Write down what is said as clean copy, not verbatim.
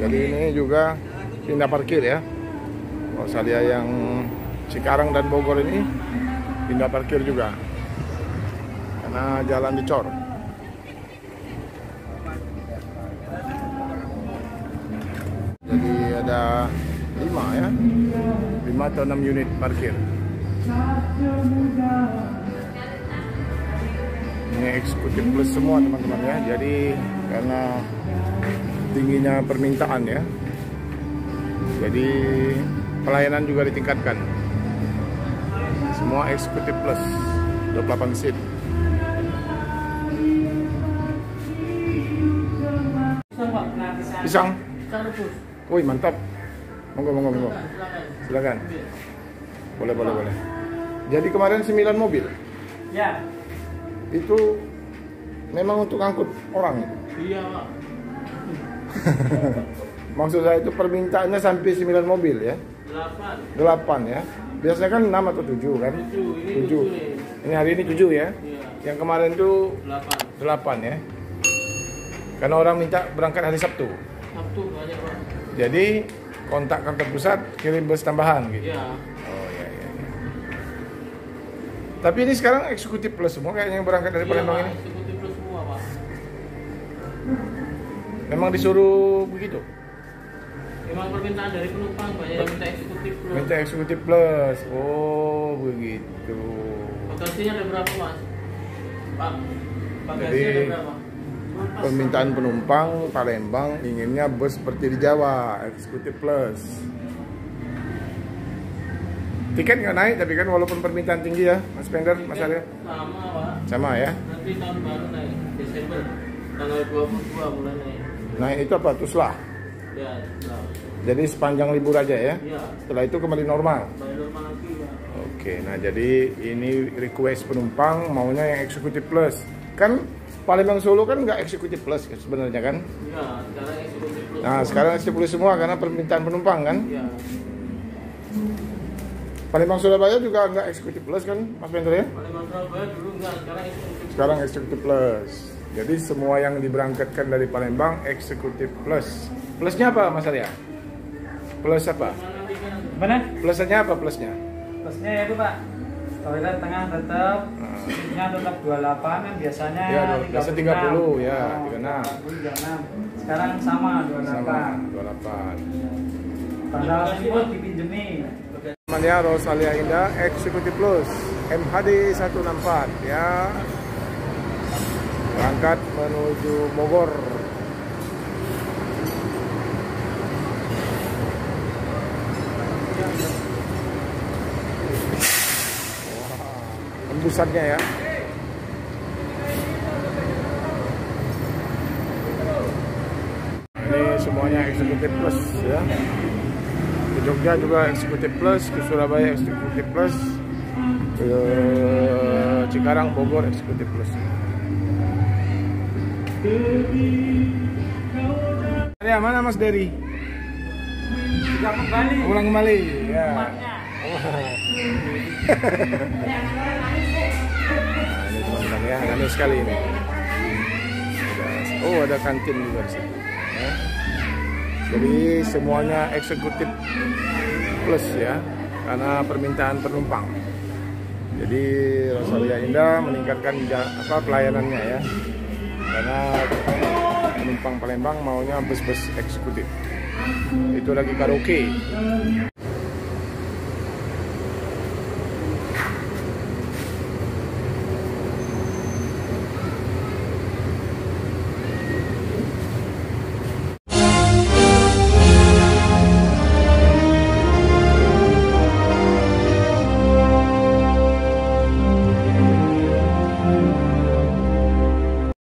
Jadi ini juga pindah parkir ya. Rosalia yang Cikarang dan Bogor ini pindah parkir juga karena jalan dicor. Jadi ada 5 ya, 5 atau 6 unit parkir. Ini eksekutif plus semua teman-teman ya. Jadi karena tingginya permintaan ya, jadi pelayanan juga ditingkatkan. Semua eksekutif plus 28 seat. Pisang. Wih mantap. Monggo. Silakan. Boleh. Jadi kemarin 9 mobil. Ya. Itu memang untuk angkut orang itu. Iya, Pak. Maksud saya itu permintaannya sampai 9 mobil ya. 8 ya. Biasanya kan 6 atau 7 kan? 7. Ini hari ini 7 ya. Yang kemarin itu 8 ya. Karena orang minta berangkat hari Sabtu. Sabtu banyak, Pak. Jadi kontak kantor pusat kirim bus tambahan gitu. Iya. Oh iya. Tapi ini sekarang eksekutif plus semua kayaknya yang berangkat dari Palembang ini. Eksekutif plus semua, Pak. Memang disuruh begitu. Memang permintaan dari penumpang banyak yang minta eksekutif plus. Minta eksekutif plus. Oh, begitu. Bagasinya ada berapa, Mas? Pak, bagasinya Jadi, ada berapa? permintaan penumpang Palembang inginnya bus seperti di Jawa, eksekutif plus. Tiket nggak naik tapi kan walaupun permintaan tinggi ya, Mas Pender, Mas Arya? Sama, Pak. Sama ya? Nanti tahun baru naik, Desember. Tanggal 22 mulai naik. Naik itu apa? Tuslah. Ya, nah. Jadi sepanjang libur aja ya? Iya. Setelah itu kembali normal? Kembali normal lagi, Pak. Oke, nah jadi ini request penumpang maunya yang eksekutif plus. Kan Palembang Solo kan nggak eksekutif plus sebenarnya kan? Iya, sekarang eksekutif plus. Nah sekarang eksekutif plus semua karena permintaan penumpang kan? Iya. Palembang Surabaya juga nggak eksekutif plus kan, Mas Pender ya? Palembang Surabaya dulu enggak, sekarang eksekutif. Sekarang eksekutif plus. Jadi semua yang diberangkatkan dari Palembang eksekutif plus. Plusnya apa Mas Arya? Plus apa? Mana? Plusnya apa plusnya? Plusnya ya itu, Pak. Toilet tengah tetap, seatnya tetap 28 kan biasanya Ya, biasa 30 ya, 36. 36. Sekarang sama 28. Sama 28. Tanggal tersebut dipinjemi. Namanya Rosalia Indah Eksekutif Plus MHD 164 ya. Berangkat menuju Bogor. Tembusannya ya. Ini semuanya eksekutif plus ya. Ke Jogja juga eksekutif plus, ke Surabaya eksekutif plus, ke Cikarang, Bogor eksekutif plus. Ya, mana Mas Dery? Sudah kembali. Ulang kembali ya. Nah, ini teman-teman ya, rame sekali ini. Oh, ada kantin juga di sini. Ya. Jadi semuanya eksekutif plus ya, karena permintaan penumpang. Jadi Rosalia Indah meningkatkan pelayanannya ya, karena penumpang Palembang maunya bus-bus eksekutif. Itu lagi karaoke.